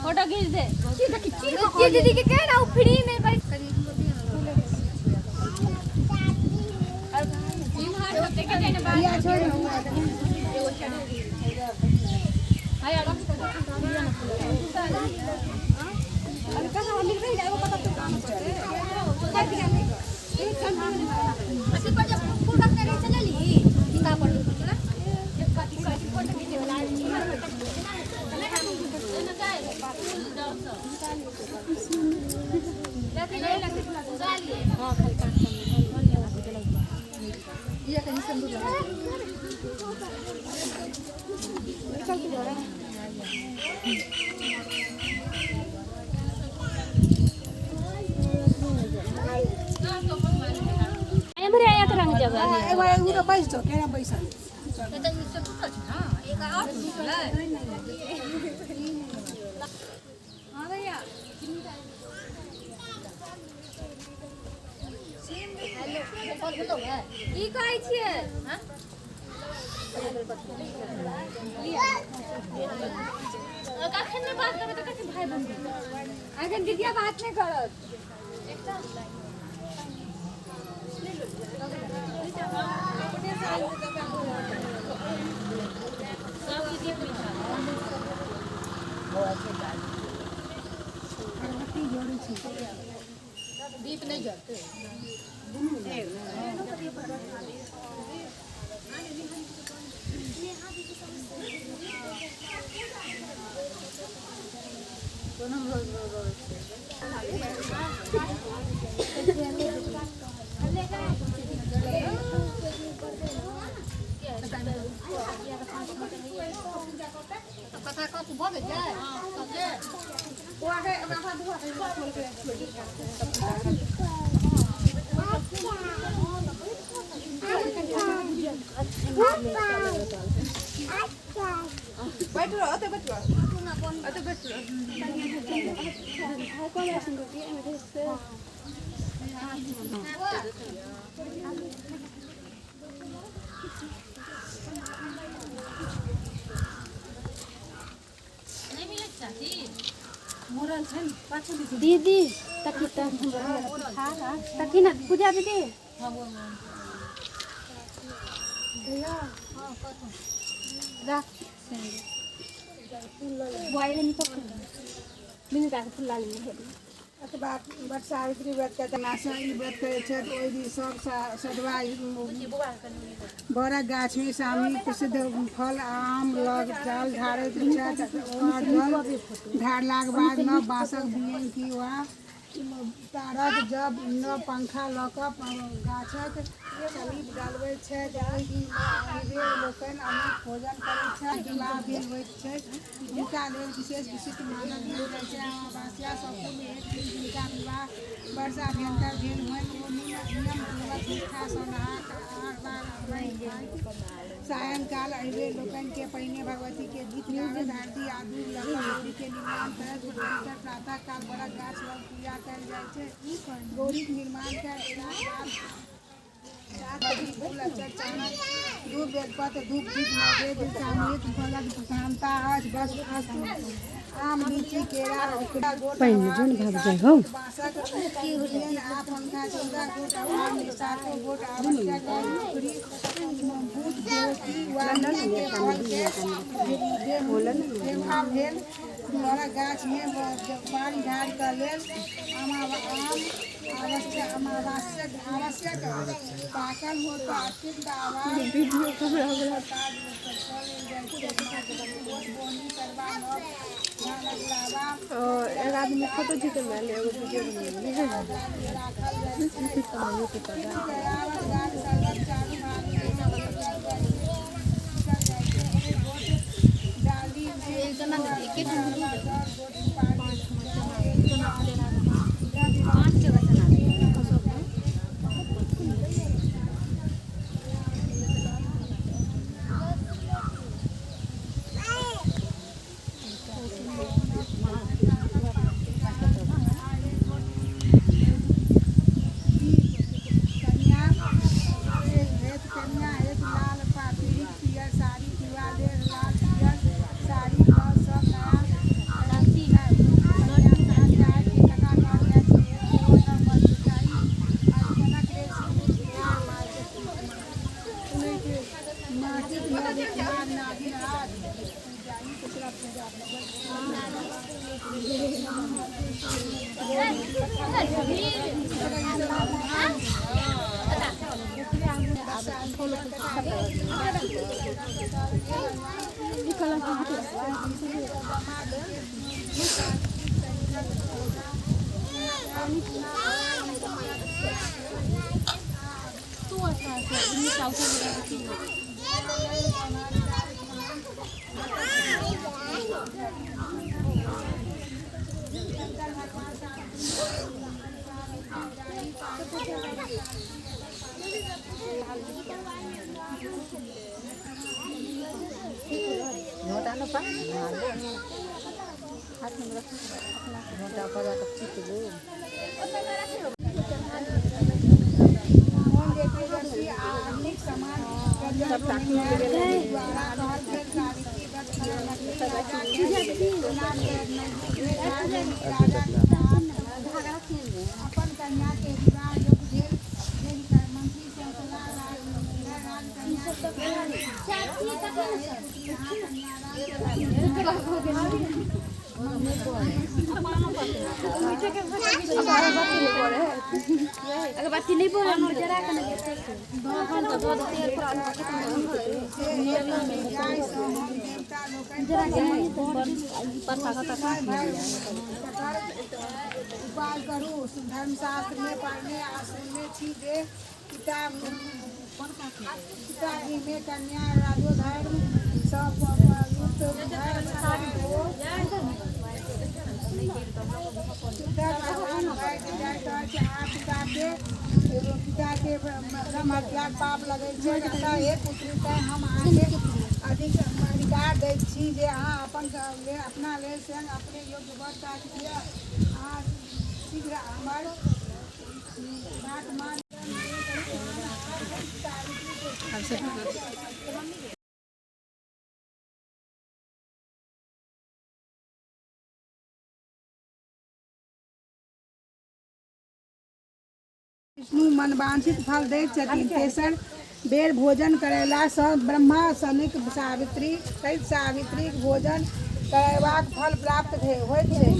Photo खींच दे दीदी के कह रहा हूँ फ्री में दीदिया बात नहीं करो दीप नहीं जलते कथा का तू बहुत जाए वो आगे कथा दुआ बैठ रहो तो बैठ रहो तो बैठ रहो कौन ऐसे करती है मेरे से दीदी तकी ना पूजा दीदी बट सावित्री व्रत करते नासा ई व्रत करे छत ओइ दिन सब सदवा बड़ा गाछ में सामने प्रसिद्ध फल आम लग जाल झाड़े ढारलाक बाद न बाँसक बियन की वा तारक जब न पंखा लऽ कऽ गाछक समीप डालबै छै ओहि दिन लोकनि अनेक भोजन करैत छै विवाह भेल होइत छै हुनका लेल विशेष विशिष्ट मानल गेल जाइ छै अमावस्या सम्पूर्ण एक दिन जिनका विवाह वर्षा भयंकर भेल होइ ओ नियमपूर्वक निष्ठा सँ नहा सायंकाल अहिबे लोकनि के पहिने भगवती के गीत गाबैत आरती आदि गौरी के निर्माण करैत प्रातः काल बड़ा गाछ लग पूजा कयल जाइ छै गौरी के निर्माण धूप बेलपत्र धूप दीप नैवेद्य कामित फलक प्रधानता अछि बस आम लीची केरा पहिने जोन भाग जाय हो बाँसक आ पंखा 14 गोट आम 7 गोट आवश्यक भूत देवकी वाला के फल के देवता भेल बड़ा गाछ में पानी ढार कर लेल आवश्यक पाकल हो तो अत्यंत आवाज वीडियो करवा एक आदमी फोटो खींचे में ले एगो वीडियो अपन कन्या के विवाह योग भेल मंत्री से अगर बात नहीं बोले हम जरा कने भगवान तो दो तेल पर जरा के पता उपाय करू धर्मशास्त्र में पढ़ने सुनने छी जे पिता पिताजी में कन्या राजो धर्म सब युक्त धर्म पिता के ब्रह्म हत्या पाप लगे पुत्री हम आगे अधिक अधिकार दै छी जे अहाँ अपना लेल स्वयं अपने योग्य वर काज दिअ अहाँ शीघ्र हमर बात मान विष्णु मन वांछित फल दैत छथिन। तेसर बेर भोजन करेला सँ ब्रह्मा सनिक सावित्रीक भोजन करबाक फल प्राप्त होइत छै।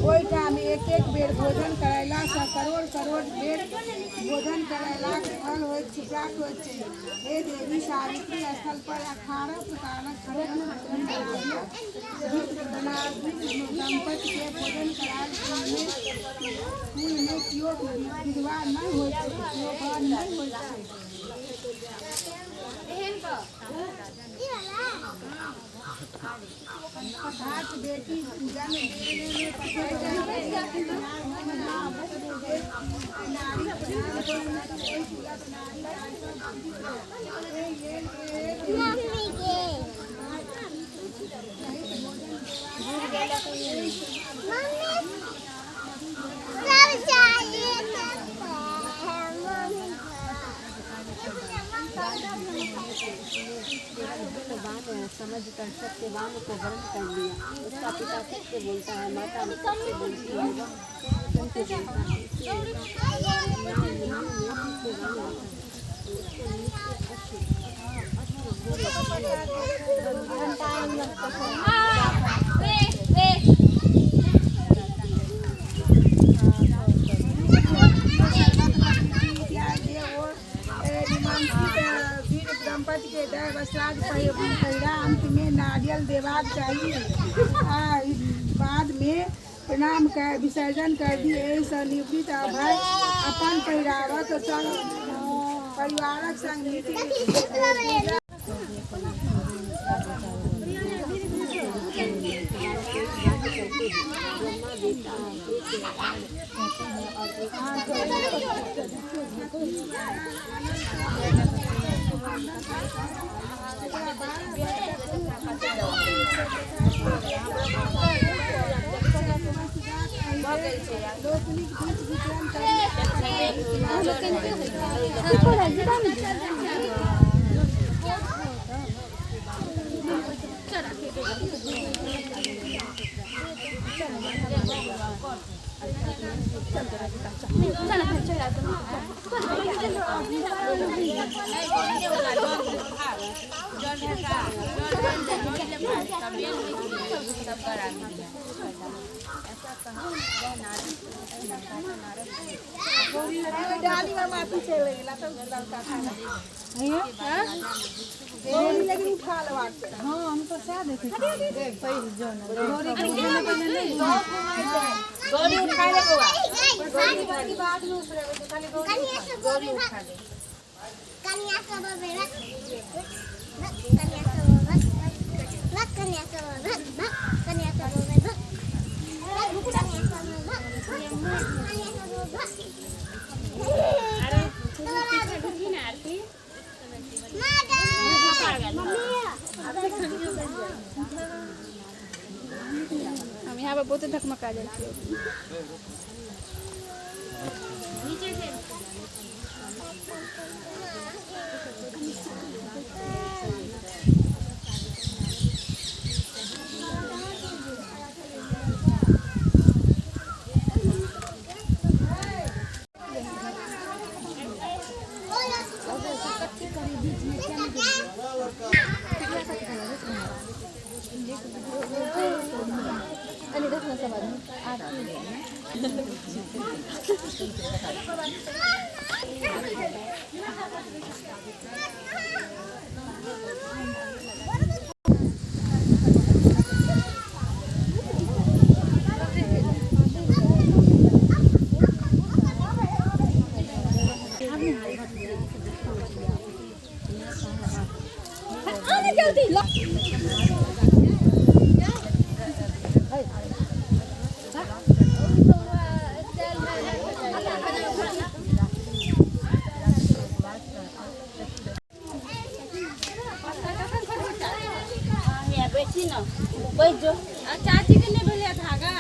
ओहिठाम एक एक बेर भोजन करेला सँ करोड़ करोड़ बेर भोजन करेलाक फल प्राप्त होइत छै। हे देवी सावित्री स्थल पर 18 प्रकारक दंपति के भोजन करायल फूल में कियो विधवा नहीं होइत छै, कियो बर नहीं होइत छै। बेटी जन्म समझ कर सत्यवान को वर्ण कर लिया। उसका पिता किससे बोलता है, माता किससे बोलती है, दंपति के दय वस्त्राद पहिरा अंत में नारियल देबाक चाहिए। बाद में प्रणाम कर विसर्जन कर दिए। एहिसँ निवृत्त भय अपन पहिरावक संग परिवारक संग डाली में माटी चले गेला तो लड़का खाना गोरी लेकिन उठा लवा के हां हम तो क्या देखे देख सही जो ना गोरी उठा ले बुआ गोरी बाद में ऊपर खाली गोरी उठा ले कन्या सब बेरा कन्या सब बेरा कन्या सब बेरा कन्या सब बेरा हम यहाँ पर बहुत धकमका जाती है बैठी ना बैठ जो चाची के नहीं भेलिया धागा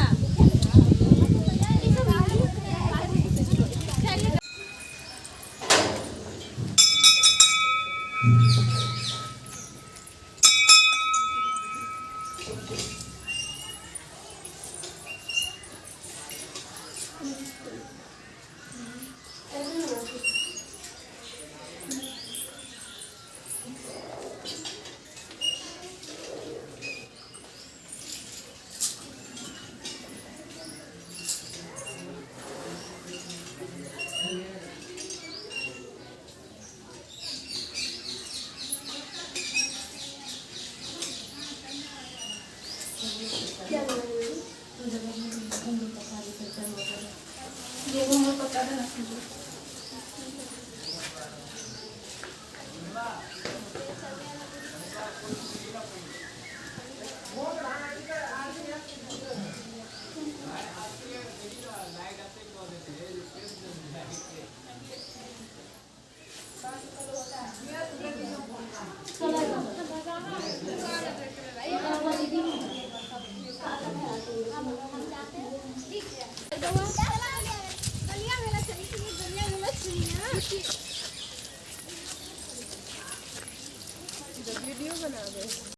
ये वो पता है ना